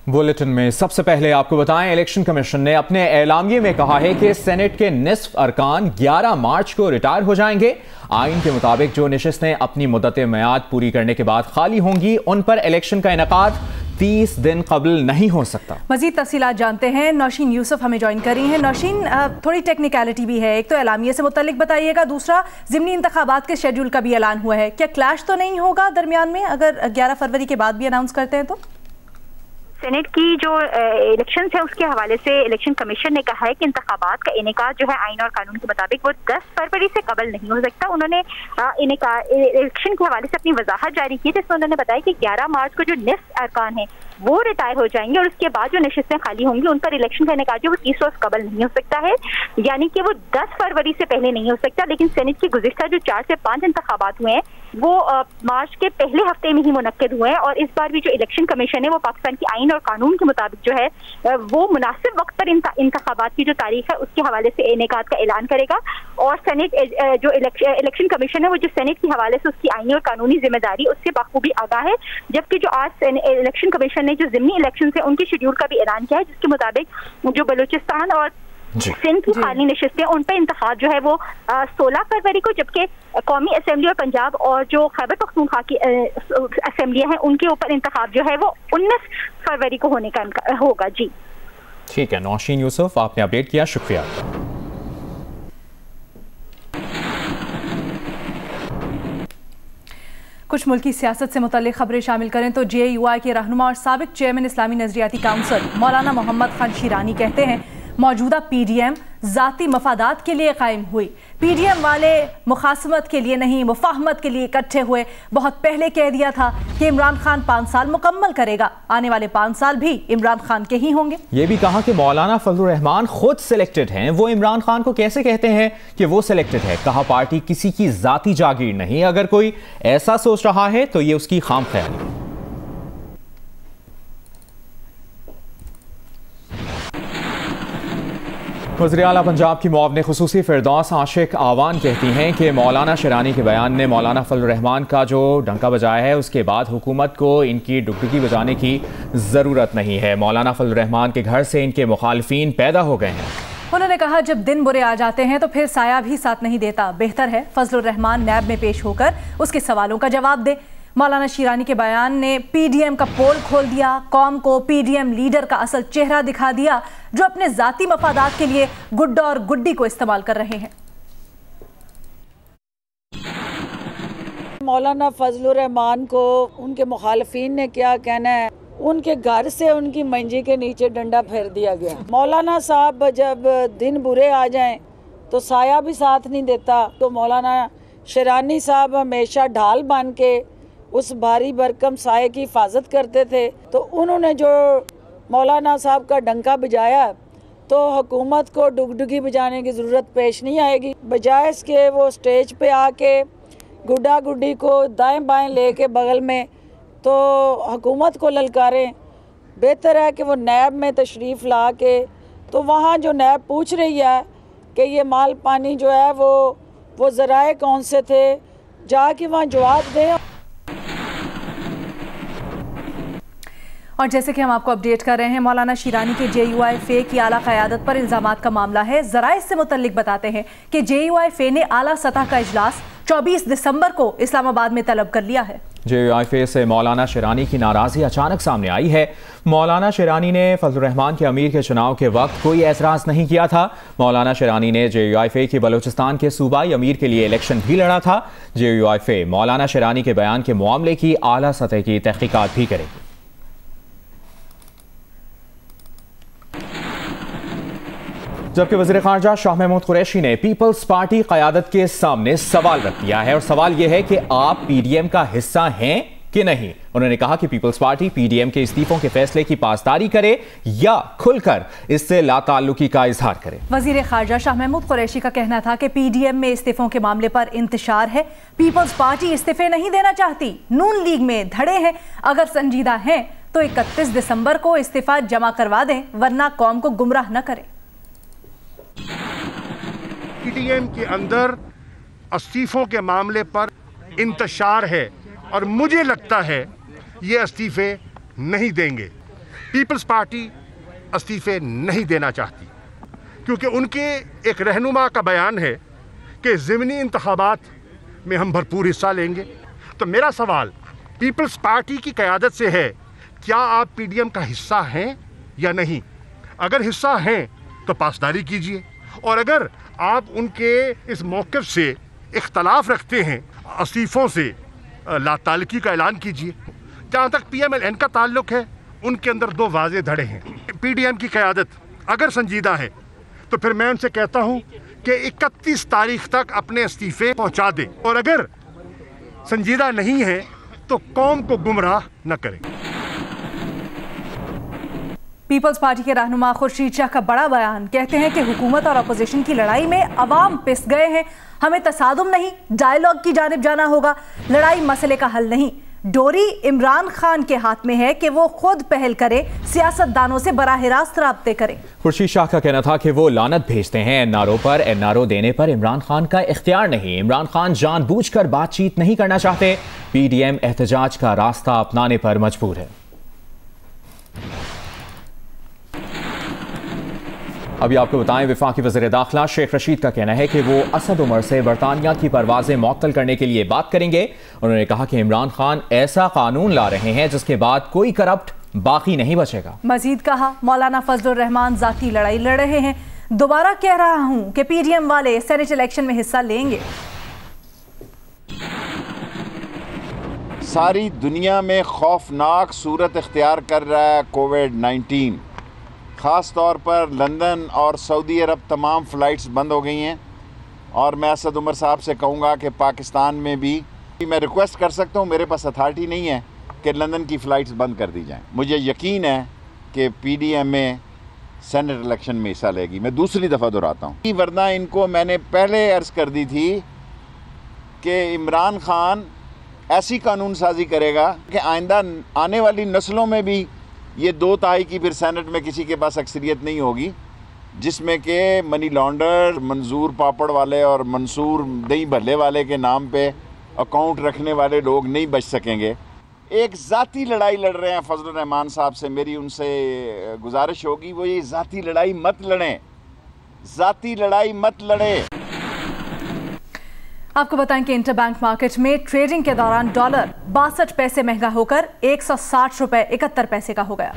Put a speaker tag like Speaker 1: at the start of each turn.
Speaker 1: Bulletin में सबसे पहले आपको बताएं, इलेक्शन कमीशन ने अपने एलामिये में कहा है कि सेनेट के निस्फ अरकान 11 मार्च को रिटायर हो जाएंगे। आइन के मुताबिक जो नशिस्तें अपनी मुद्दत मियाद पूरी करने के बाद खाली होंगी, उन पर इलेक्शन का इनेकाद 30 दिन कबल नहीं हो सकता।
Speaker 2: मजीद तफसीलात जानते हैं, नौशीन यूसुफ हमें ज्वाइन कर रही हैं। नौशीन, थोड़ी टेक्निकलिटी भी है, एक तो एलामिये से मुतल्लिक बताइएगा, दूसरा ज़िमनी इंतखाबात के शेड्यूल का भी ऐलान हुआ है। क्या क्लैश तो नहीं होगा दरमियान में अगर 11 फरवरी के बाद भी अनाउंस करते हैं तो?
Speaker 3: सेनेट की जो इलेक्शंस है उसके हवाले से इलेक्शन कमीशन ने कहा है कि इंतखाबात का इनेकाद जो है आइन और कानून के मुताबिक वो 10 फरवरी से कबल नहीं हो सकता। उन्होंने इलेक्शन के हवाले से अपनी वजाहत जारी की, जिसमें उन्होंने बताया कि 11 मार्च को जो निस्फ अरकान है वो रिटायर हो जाएंगे और उसके बाद जो नशिस्तें खाली होंगी उन पर इलेक्शन का इनेकाद जो वो 30 रोज कबल नहीं हो सकता है, यानी कि वो 10 फरवरी से पहले नहीं हो सकता। लेकिन सेनेट की गुज़िश्ता जो 4 से 5 इंतखाबात हुए हैं वो मार्च के पहले हफ्ते में ही मुनक्किद हुए हैं और इस बार भी जो इलेक्शन कमीशन है वो पाकिस्तान की आइन और कानून के मुताबिक जो है वो मुनासिब वक्त पर इंतखाबात की जो तारीख है उसके हवाले से इनेकाद का ऐलान करेगा। और सेनेट जो इलेक्शन कमीशन है वो जो सेनेट के हवाले से उसकी आइनी और कानूनी जिम्मेदारी उससे बखूबी आगाह है। जबकि जो आज इलेक्शन कमीशन ने जो ज़िमनी इलेक्शन है उनके शेड्यूल का भी ऐलान किया है, जिसके मुताबिक जो बलूचिस्तान और सिंध की खाली नशिस्तें उन पर इंतखाब जो है वो 16 फरवरी को, जबकि कौमी असेंबली और पंजाब और जो खैबर पख्तूनख्वा की असेंबलियां हैं उनके ऊपर इंतखाब जो है वो 19 फरवरी को होने का होगा। जी
Speaker 1: ठीक है नौशीन यूसुफ, आपने अपडेट किया, शुक्रिया।
Speaker 2: कुछ मुल्की सियासत से मुतल्लिक खबरें शामिल करें तो JUI के रहनुमा और साबिक चेयरमैन इस्लामी नजरियाती काउंसिल मौलाना मोहम्मद खान शिरानी कहते हैं मौजूदा PDM ज़ाती मफादात के लिए कायम हुई। PDM वाले मुखासमत के लिए नहीं, मुफाहमत के लिए इकट्ठे हुए। बहुत पहले कह दिया था कि इमरान खान 5 साल मुकम्मल करेगा, आने वाले 5 साल भी इमरान खान के ही होंगे। ये
Speaker 1: भी कहा कि मौलाना फजलुर रहमान खुद सिलेक्टेड हैं, वो इमरान खान को कैसे कहते हैं कि वो सिलेक्टेड है। कहा पार्टी किसी की ज़ाती जागीर नहीं, अगर कोई ऐसा सोच रहा है तो ये उसकी खाम ख्याली है। वज़ीर आला पंजाब की मुआविन खुसूसी फिरदौस आशिक आवान कहती हैं कि मौलाना शिरानी के बयान ने मौलाना फजलुर रहमान का जो डंका बजाया है उसके बाद हुकूमत को इनकी डुगडुगी बजाने की ज़रूरत नहीं है। मौलाना फजलुर रहमान के घर से इनके मुखालिफिन पैदा हो गए हैं।
Speaker 2: उन्होंने कहा जब दिन बुरे आ जाते हैं तो फिर साया भी साथ नहीं देता, बेहतर है फजलुर रहमान नैब में पेश होकर उसके सवालों का जवाब दे। मौलाना शिरानी के बयान ने PDM का पोल खोल दिया, कौम को PDM लीडर का असल चेहरा दिखा दिया जो अपने जाती मफादात के लिए गुड्डा और गुड्डी को इस्तेमाल कर रहे हैं।
Speaker 4: मौलाना फजलुर रहमान को उनके मुखालिफिन ने क्या कहना है, उनके घर से उनकी मंजी के नीचे डंडा फेर दिया गया। मौलाना साहब जब दिन बुरे आ जाएं तो साया भी साथ नहीं देता, तो मौलाना शिरानी साहब हमेशा ढाल बन के उस भारी भरकम साये की हिफाजत करते थे। तो उन्होंने जो मौलाना साहब का डंका बजाया तो हुकूमत को डुगडुगी बजाने की ज़रूरत पेश नहीं आएगी। बजाय इसके वो स्टेज पे आके गुड्डा गुड्डी को दाएं बाएं लेके बगल में तो हुकूमत को ललकारें। बेहतर है कि वो नैब में तशरीफ़ ला के तो वहाँ जो नैब पूछ रही है कि ये माल पानी जो है वो ज़राए कौन से थे, जाके वहाँ जवाब दें।
Speaker 2: और जैसे कि हम आपको अपडेट कर रहे हैं, मौलाना शिरानी के JUI फे की आला क़यादत पर इल्ज़ामात का मामला है। ज़राए से मुतल्लिक बताते हैं कि JUI फे ने आला सतह का इजलास 24 दिसंबर को इस्लामाबाद में तलब कर लिया है।
Speaker 1: JUI फे से मौलाना शिरानी की नाराज़गी अचानक सामने आई है। मौलाना शिरानी ने फजलुर रहमान के अमीर के चुनाव के वक्त कोई एतराज़ नहीं किया था। मौलाना शिरानी ने JUI फे के बलूचिस्तान के सूबाई अमीर के लिए इलेक्शन भी लड़ा था। JUI फे मौलाना शिरानी के बयान के मामले की आला सतह की तहकीकात भी करेगी। जबकि वज़ीर ख़ारजा शाह महमूद कुरैशी ने पीपल्स पार्टी क़यादत के सामने सवाल रख दिया है और सवाल यह है कि आप PDM का हिस्सा हैं कि नहीं। उन्होंने कहा कि पीपल्स पार्टी PDM के इस्तीफों के फैसले की पासदारी करे या खुलकर इससे लाताल्लुकी का इजहार करे।
Speaker 2: वज़ीर ख़ारजा शाह महमूद कुरैशी का कहना था कि PDM में इस्तीफों के मामले पर इंतशार है, पीपल्स पार्टी इस्तीफे नहीं देना चाहती, नून लीग में धड़े हैं, अगर संजीदा हैं तो 31 दिसंबर को इस्तीफा जमा करवा दें, वरना कौम को गुमराह न करें।
Speaker 5: PDM के अंदर इस्तीफों के मामले पर इंतशार है और मुझे लगता है ये इस्तीफे नहीं देंगे। पीपल्स पार्टी इस्तीफे नहीं देना चाहती, क्योंकि उनके एक रहनुमा का बयान है कि ज़िमनी इंतखाबात में हम भरपूर हिस्सा लेंगे। तो मेरा सवाल पीपल्स पार्टी की क़यादत से है, क्या आप पीडीएम का हिस्सा हैं या नहीं? अगर हिस्सा हैं तो पासदारी कीजिए, और अगर आप उनके इस मौक़िफ़ से इख्तलाफ रखते हैं, इस्तीफ़ों से लाताल्लुकी का ऐलान कीजिए। जहाँ तक PMLN का ताल्लुक़ है, उनके अंदर दो वाज़े धड़े हैं। पीडीएम की क़यादत अगर संजीदा है तो फिर मैं उनसे कहता हूँ कि 31 तारीख तक अपने इस्तीफ़े पहुँचा दें, और अगर संजीदा नहीं है तो कौम को गुमराह न करें।
Speaker 2: पीपल्स पार्टी के रहनुमा खुर्शीद शाह का बड़ा बयान, कहते हैं कि हुकूमत और अपोजिशन की लड़ाई में अवाम पिस गए हैं। हमें तसादुम नहीं, डायलॉग की जानिब जाना होगा। लड़ाई मसले का हल नहीं, डोरी इमरान खान के हाथ में है कि वो खुद पहल करे, सियासतदानों से बराह रास्त राब्ते करें।
Speaker 1: खुर्शीद शाह का कहना था कि वो लानत भेजते हैं एनआरओ पर। एनआरओ देने पर इमरान खान का इख्तियार नहीं। इमरान खान जानबूझकर बातचीत नहीं करना चाहते। पीडीएम एहतजाज का रास्ता अपनाने पर मजबूर है। अभी आपको बताएं, वफाकी वज़ीर दाखिला शेख रशीद का कहना है कि वो असद उमर से बरतानिया की परवाजें मुअत्तल करने के लिए बात करेंगे। उन्होंने कहा कि इमरान खान ऐसा कानून ला रहे हैं जिसके बाद कोई करप्ट बाकी नहीं बचेगा।
Speaker 2: मजीद कहा, मौलाना फजलुर रहमान जाती लड़ाई लड़ रहे हैं। दोबारा कह रहा हूं कि पीडीएम वाले सेनेट इलेक्शन में हिस्सा लेंगे।
Speaker 6: सारी दुनिया में खौफनाक सूरत इख्तियार कर रहा है कोविड-19। ख़ास तौर पर लंदन और सऊदी अरब तमाम फ़्लाइट्स बंद हो गई हैं, और मैं असद उमर साहब से कहूँगा कि पाकिस्तान में भी मैं रिक्वेस्ट कर सकता हूँ, मेरे पास अथॉरिटी नहीं है कि लंदन की फ़्लाइट्स बंद कर दी जाएँ। मुझे यकीन है कि पीडीएम में सेनेट इलेक्शन में हिस्सा लेगी। मैं दूसरी दफ़ा दोहराता हूँ, वरना इनको मैंने पहले अर्ज़ कर दी थी कि इमरान खान ऐसी कानून साजी करेगा कि आइंदा आने वाली नस्लों में भी ये 2 तिहाई की फिर सेनेट में किसी के पास अक्सरियत नहीं होगी, जिसमें के मनी लॉन्डर, मंजूर पापड़ वाले और मंसूर दही भल्ले वाले के नाम पे अकाउंट रखने वाले लोग नहीं बच सकेंगे। एक ज़ाती लड़ाई लड़ रहे हैं फजलुर रहमान साहब से, मेरी उनसे गुजारिश होगी वो ये ज़ाती लड़ाई मत लड़ें, ज़ाती लड़ाई मत लड़ें।
Speaker 2: आपको बताएं कि इंटरबैंक मार्केट में ट्रेडिंग के दौरान डॉलर 62 पैसे महंगा होकर 160 रुपए 71 पैसे का हो गया।